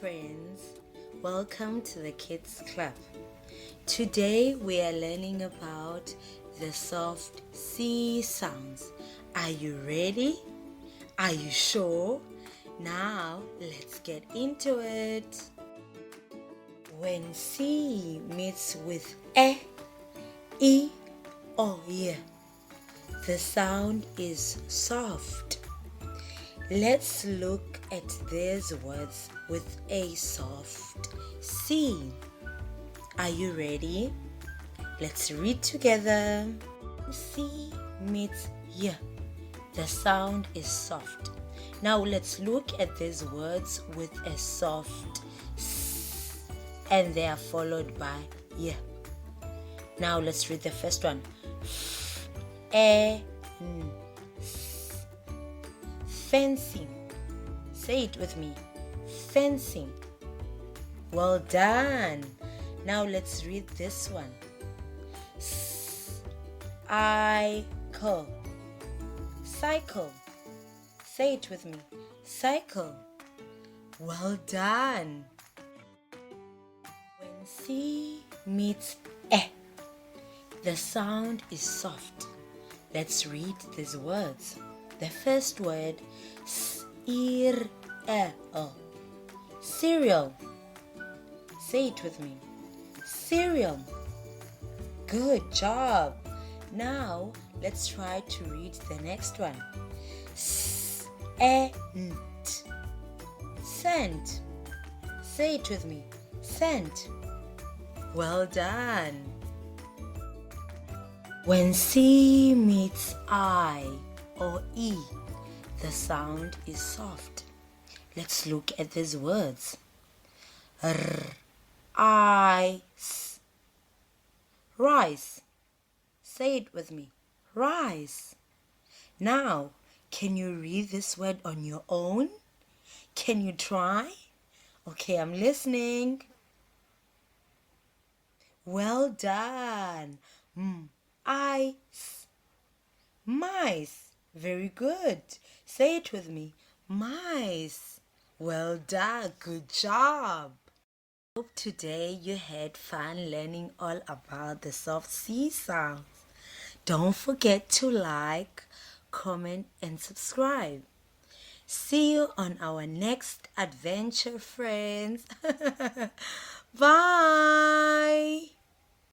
friends, welcome to the Kids Club. Today we are learning about the soft C sounds. Are you ready? Are you sure? Now let's get into it. When C meets with E, or Y, the sound is soft. Let's look at these words with a soft C. Are you ready? Let's read together. C meets Y. The sound is soft. Now let's look at these words with a soft S, and they are followed by Y. Now let's read the first one. Fencing. Say it with me. Fencing. Well done. Now let's read this one. Cycle. Cycle. Say it with me. Cycle. Well done. When C meets E, the sound is soft. Let's read these words. The first word, cereal. Cereal. Say it with me. Cereal. Good job. Now let's try to read the next one. Scent. Scent. Say it with me. Scent. Well done. When C meets I or E, the sound is soft. Let's look at these words. Rice. Rice. Say it with me. Rice. Now, can you read this word on your own? Can you try? Okay, I'm listening. Well done. Ice. Mice. Very good. Say it with me. Mice. Well done. Good job. Hope today you had fun learning all about the soft C sounds. Don't forget to like, comment, and subscribe. See you on our next adventure, friends. Bye.